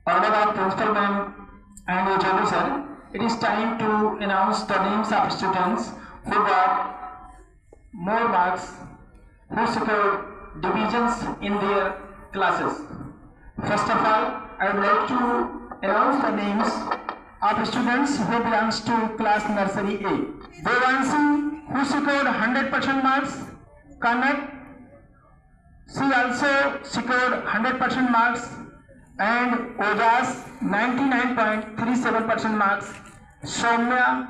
Honorable Principal Ma'am and HOD Sir, it is time to announce the names of students who got more marks, who scored divisions in their classes. First of all, I would like to announce the names of students who belongs to class nursery A. Devanshi, who scored 100% marks. Kanak, she also scored 100% marks. And Ojas 99.37% marks, Soumya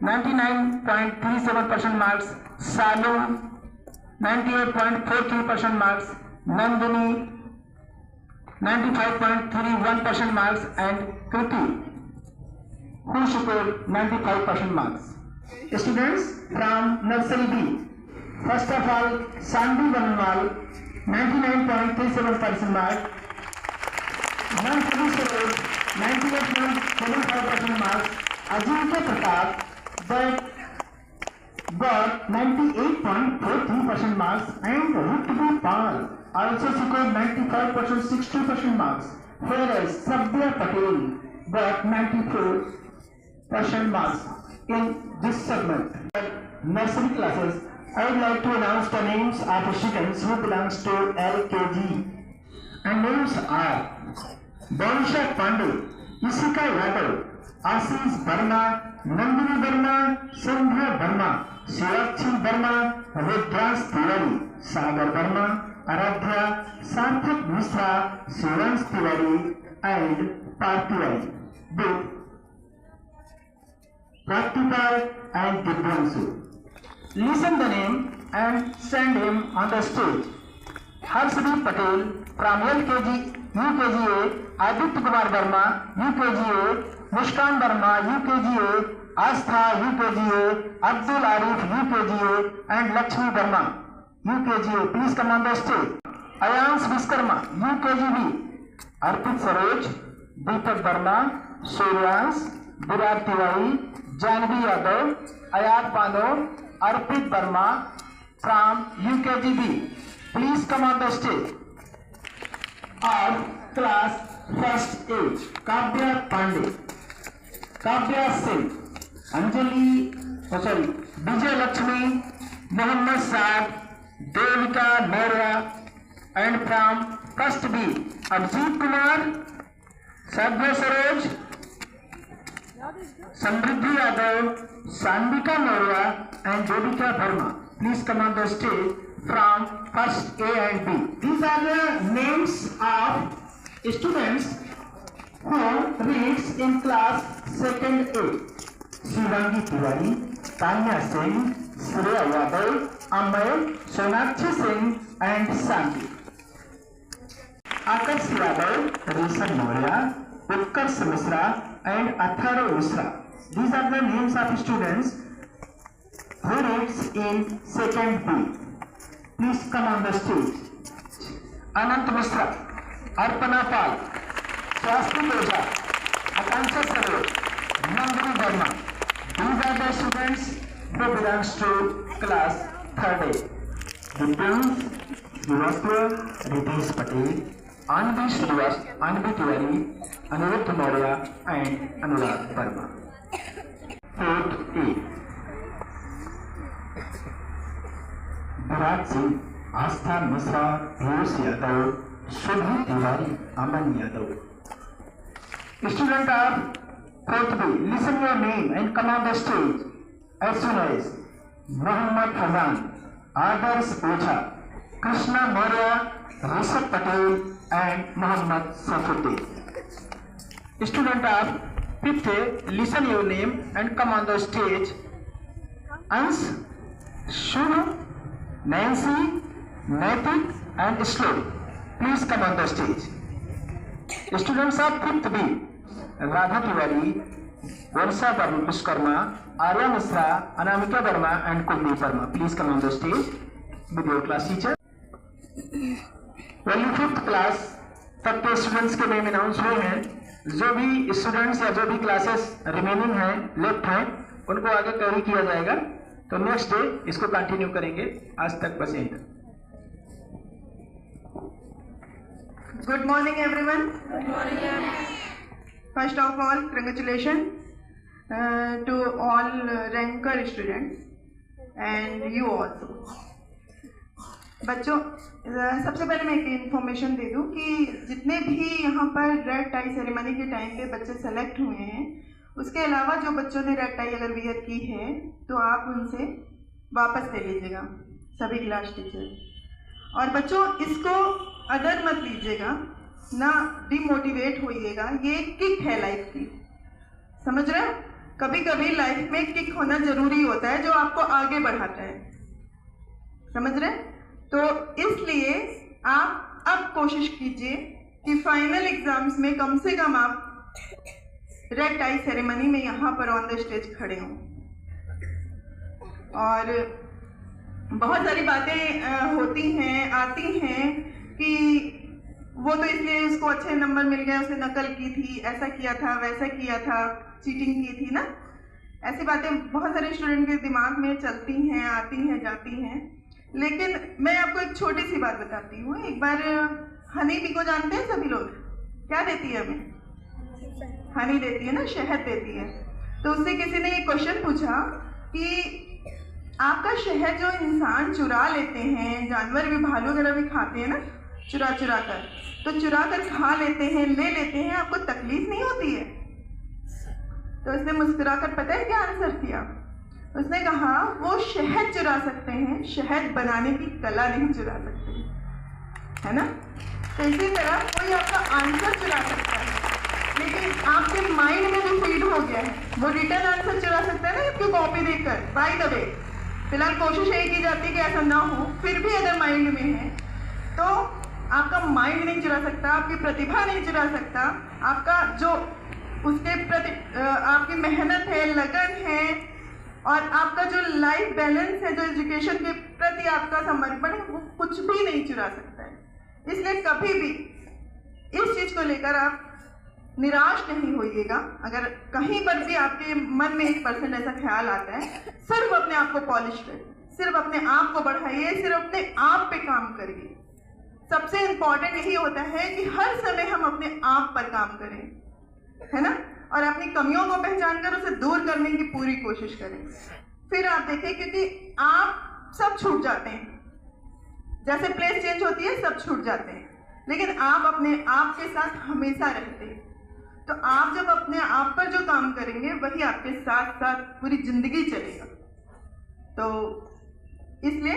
99.37% marks, Salu 98.43% marks, Nandini 95.31% marks, and Kriti who scored 95% marks. Students from nursery B. First of all, Sandhi Vanwal 99.37% marks. Nursery 98.75% marks. Ajinkya Pratap got 98.43% marks, and Rutvi Pal also scored 95.62% marks, whereas Sabya Patel got 94% marks in this segment. Nursery classes, I would like to announce the names of students who belongs to LKG, and names are Bansha Pandey, Isika Yadav, Ashish Verma, Nandini Verma, Sandhya Verma, Shirakshi Verma, Rudras Tiwari, Sagar Verma, Aradhya, Sarthak Mishra, Shivans Tiwari, and Parthiwari. With Praktika and Dibyansu. Listen the name and send him on the stage. Harshdeep Patel from LKG, UKGA, Aditya Kumar Verma, UKGA, Muskan Verma, UKGA, Astha, UKGA, Abdul Arif, UKGA, and Lakshmi Verma, UKGA. Please come on the stage. Ayans Viskarma, UKGB, Arpit Saroj, Deepak Verma, Suryans, Virat Tiwari, Janvi Yadav, Ayat Pano, Arpit Verma from UKGB. Please come on the stage. Our class first A, Kavya Pandey, Kavya Singh, Vijay Lakshmi, Mohammad Saad, Devika Maurya, and from first B, Abhijit Kumar, Sadhya Saroj, Samriddhi Yadav, Sandika Maurya, and Jodika Verma. Please come on the stage from first A and B. These are the names of students who reads in class second A. Shivangi Tiwari, Tanya Singh, Surya Yadav, Amay, Sonakshi Singh, and Santi. Akash Yadav, Rishan Maurya, Utkarsh Mishra, and Atharo Mishra. These are the names of students who reads in second B. Please come on the stage. Anant Mishra, Arpana Pal, Swasti Oja, Akansha Saroj, Nandini Verma. These are the students who belongs to class 3rd A. Divyans, Divasya, Ritesh Patel, Anvi Srivas, Anvi Tiwari, Anirudh Maurya, and Anurag Verma. 4th A. Virat Singh, Astha Mishra, Piyush Yadav, Shubhi Tiwari, Aman Yadav. Student of 4th B, listen your name and come on the stage as soon as Muhammad Fazan, Adarsh Ocha, Krishna Maurya, Rishabh Patel, and Muhammad Safuddin. Student of 5th A, listen your name and come on the stage. Ans, Shubh, Nancy, Naitik, and Shloki. Please come on the stage. Students of 5th B, Radha Tiwari, Varsha Vishkarma, Arya Mishra, Anamika Verma, and Kuldeep Verma. Please come on the stage with your class teacher. Well, 5th class तक के students के name announce हुए हैं. जो भी students या जो भी क्लासेस रिमेनिंग हैं, लेफ्ट हैं, उनको आगे कैरी किया जाएगा. तो नेक्स्ट डे इसको कंटिन्यू करेंगे. आज तक बस यही. Good morning everyone. Good morning. First of all, congratulations to all ranker students and you also. बच्चों, सबसे पहले मैं एक इन्फॉर्मेशन दे दूं कि जितने भी यहाँ पर रेड टाई सेरेमनी के टाइम पे बच्चे सेलेक्ट हुए हैं, उसके अलावा जो बच्चों ने रेड टाई अगर वियर की है तो आप उनसे वापस ले लीजिएगा, सभी क्लास टीचर। और बच्चों, इसको अदर मत लीजिएगा, ना डिमोटिवेट होइएगा, ये किक है लाइफ की, समझ रहे हो? कभी कभी लाइफ में किक होना जरूरी होता है जो आपको आगे बढ़ाता है, समझ रहे? तो इसलिए आप अब कोशिश कीजिए कि फाइनल एग्जाम्स में कम से कम आप रेड टाई सेरेमनी में यहाँ पर ऑन द स्टेज खड़े हों। और बहुत सारी बातें होती हैं, आती हैं कि वो तो इसलिए उसको अच्छे नंबर मिल गए, उसने नकल की थी, ऐसा किया था, वैसा किया था, चीटिंग की थी ना, ऐसी बातें बहुत सारे स्टूडेंट के दिमाग में चलती हैं, आती हैं, जाती हैं। लेकिन मैं आपको एक छोटी सी बात बताती हूँ। एक बार हनी बी को जानते हैं सभी लोग? क्या देती है हमें? हनी देती है ना, शहद देती है। तो उससे किसी ने ये क्वेश्चन पूछा कि आपका शहद जो इंसान चुरा लेते हैं, जानवर भी, भालू वगैरह भी खाते हैं ना चुरा चुरा कर, तो चुरा कर खा लेते हैं, ले लेते हैं, आपको तकलीफ नहीं होती है? तो उसने मुस्कुराकर पता है क्या आंसर किया? उसने कहा वो शहद चुरा सकते हैं, शहद बनाने की कला नहीं चुरा सकते, है ना? तो इसी तरह कोई आपका आंसर चुरा सकता है, लेकिन आपके माइंड में जो फीड हो गया है वो रिटर्न आंसर चुरा सकता है ना आपकी कॉपी देखकर। बाय द वे, फिलहाल कोशिश यही की जाती है कि ऐसा ना हो, फिर भी अगर माइंड में है तो आपका माइंड नहीं चुरा सकता, आपकी प्रतिभा नहीं चुरा सकता, आपका जो उसके प्रति आपकी मेहनत है, लगन है, और आपका जो लाइफ बैलेंस है, जो एजुकेशन के प्रति आपका समर्पण है, वो कुछ भी नहीं चुरा सकता है। इसलिए कभी भी इस चीज को लेकर आप निराश नहीं होइएगा। अगर कहीं पर भी आपके मन में 1% ऐसा ख्याल आता है, सिर्फ अपने आप को पॉलिश करिए, सिर्फ अपने आप को बढ़ाइए, सिर्फ अपने आप पे काम करिए। सबसे इंपॉर्टेंट यही होता है कि हर समय हम अपने आप पर काम करें, है ना, और अपनी कमियों को पहचान कर उसे दूर करने की पूरी कोशिश करें। फिर आप देखें, क्योंकि आप सब छूट जाते हैं, जैसे प्लेस चेंज होती है सब छूट जाते हैं, लेकिन आप अपने आप के साथ हमेशा रहते हैं। तो आप जब अपने आप पर जो काम करेंगे वही आपके साथ साथ पूरी जिंदगी चलेगा। तो इसलिए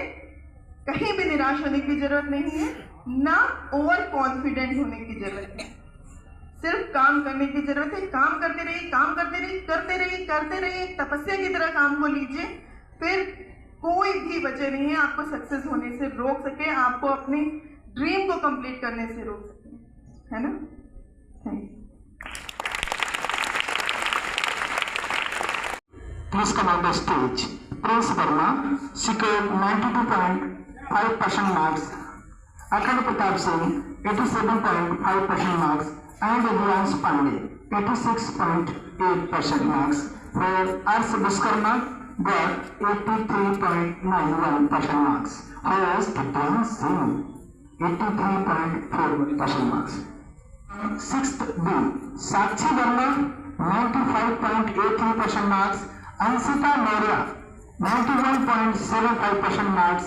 कहीं भी निराश होने की जरूरत नहीं है, ना ओवर कॉन्फिडेंट होने की जरूरत है, सिर्फ काम करने की जरूरत है। काम करते रहिए, काम करते रहिए, करते रहिए, करते रहिए, तपस्या की तरह काम को लीजिए, फिर कोई भी वजह नहीं है आपको सक्सेस होने से रोक सके, आपको अपनी ड्रीम को कंप्लीट करने से रोक सके, है ना? Thank you. Please come on the stage. Prince Verma secured 92.5% marks. Akhand Pratap Singh 87.5% marks, and Advance Pandey 86.8% marks. Where Ars Viskarma got 83.91% marks. Whereas Advance Singh 83.4% marks. Sixth B, Sakshi Verma 95.83% marks. Ansita Maurya 91.75% marks,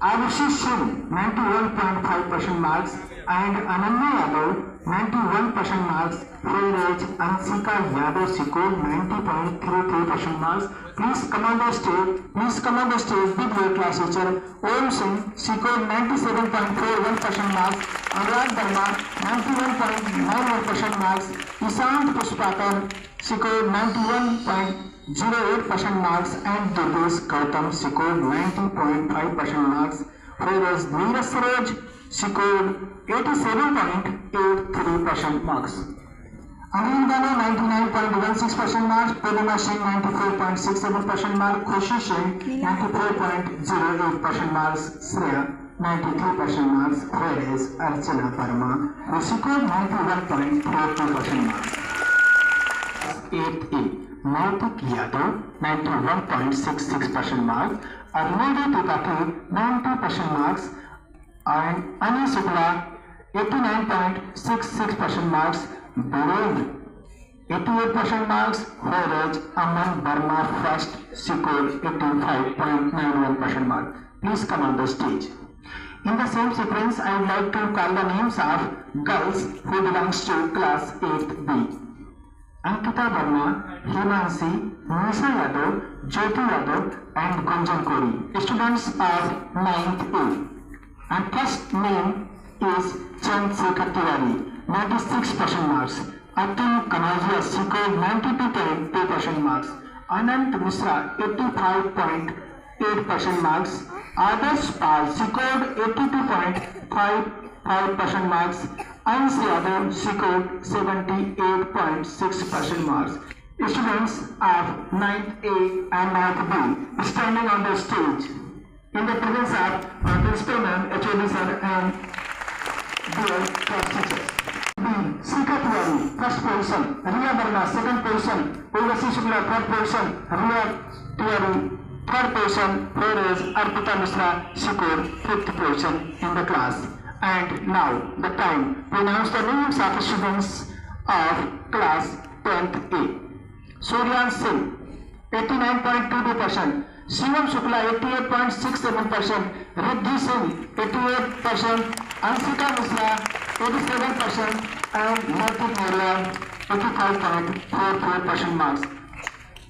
Arushi Singh 91.5% marks, and Ananya Yadav 91% marks, whereas Ansika Yadav scored 90.33% marks. Please come on the stage. Please come on the stage with your class teacher. Om Singh scored 97.41% marks, Anurag Verma 91.91% marks, Ishant Pushpakar scored 91.08% marks, and Durgesh Gautam scored 90.5% marks, whereas Neeraj Saroj scored 87.83% marks. Anindana 99.16% marks, Purnima Singh 94.67% marks, Khushi Singh 94.08% marks, Shreya 93% marks, whereas Archana Parma scored 91.42% marks. 8A, Nautik Yadav 91.66% marks, Arnoldo Tukaki 90% marks, and Ani Shukla 89.66% marks, Birod 88% marks, whereas Aman Burma first scored 85.91% mark. Please come on the stage. In the same sequence, I would like to call the names of girls who belongs to class 8B. Ankita Verma, Himansi, Nisha Yadav, Jyoti Yadav and Gunjan Kori, students of 9th A. And first name is Chand Sekhar Tiwari, 96% marks. Atim Kanajia scored 92.2% marks. Anant Mishra 85.8% marks. Adarsh Pal scored 82.55% marks. Ans Yadav scored 78.6% marks. Students of 9th A and 9th B standing on the stage in the presence of Principal Ma'am, HOD Sir and dear class teachers. B. Sekhar Tiwari, first position. Riya Verma, second position. Urvashi Shukla, third position. Riya Tiwari, third position. Whereas Arpita Mishra scored 5th position in the class. And now the time to announce the names of students of class 10th A. Suryan Singh, 89.22%. Shivam Shukla, 88.67%. Riddhi Singh, 88%. Ansika Mishra, 87%. And Martin Moria, 85.44% marks.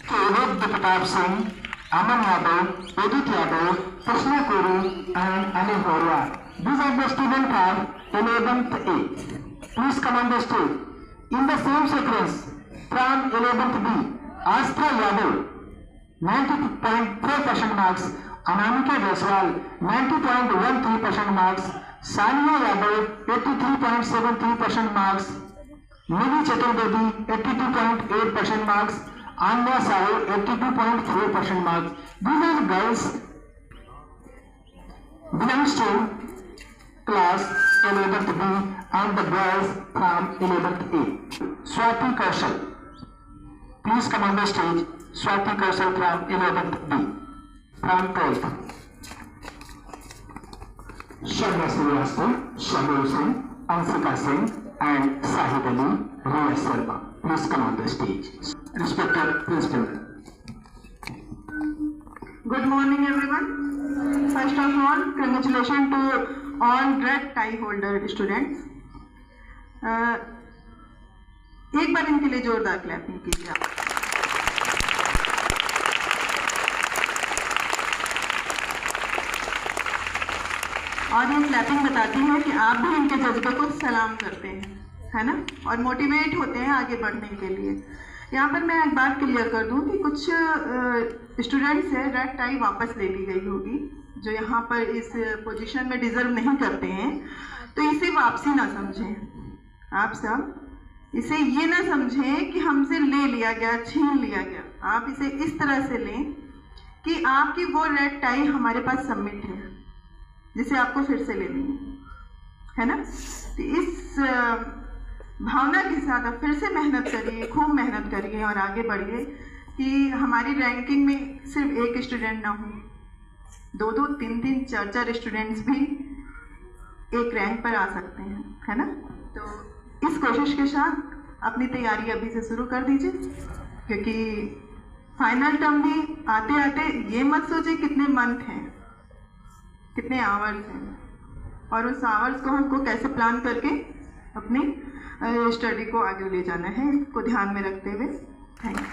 Kevad Pratap Singh, Aman Yadav, Udit Yadav, Krishna Kuru and Anil Horwa. These are the students of 11th A. Please come on the stage. In the same sequence, from 11th B, Astha Yadav, 90.4% marks. Anamika Jaiswal, 90.13% marks. Sania Yadav, 83.73% marks. Mini Chaturvedi, 82.8% marks. Anya Sahu, 82.4% marks. These are girls belongs to class 11th B and the boys from 11th A. Swati Kaushal, please come on the stage. Swati Kaushal from 11th B. From 12th, Sharma Srivastava, Shabir Singh, Ansika Singh and Sahid Ali, Riya Sharma. Please come on the stage. Respected Principal. Good morning everyone. First of all, congratulations to all red tie holder students. एक बार इनके लिए जोरदार clapping कीजिए आप। और ये clapping बताती है कि आप भी इनके जज्बे को सलाम करते हैं, है ना, और मोटिवेट होते हैं आगे बढ़ने के लिए। यहाँ पर मैं एक बात क्लियर कर दूँ कि कुछ स्टूडेंट्स है रेड टाई वापस ले ली गई होगी, जो यहाँ पर इस पोजीशन में डिजर्व नहीं करते हैं, तो इसे वापसी ना समझें। आप सब इसे ये ना समझें कि हमसे ले लिया गया, छीन लिया गया। आप इसे इस तरह से लें कि आपकी वो रेड टाई हमारे पास सबमिट है, जिसे आपको फिर से लेनी है ना। तो इस भावना के साथ आप फिर से मेहनत करिए, खूब मेहनत करिए और आगे बढ़िए कि हमारी रैंकिंग में सिर्फ एक स्टूडेंट ना हो, 2-2, 3-3, 4-4 स्टूडेंट्स भी एक रैंक पर आ सकते हैं, है ना। तो इस कोशिश के साथ अपनी तैयारी अभी से शुरू कर दीजिए, क्योंकि फाइनल टर्म भी आते आते ये मत सोचिए कितने मंथ हैं, कितने आवर्स हैं, और उस आवर्स को हमको कैसे प्लान करके अपनी स्टडी को आगे ले जाना है, इसको ध्यान में रखते हुए। Thank you.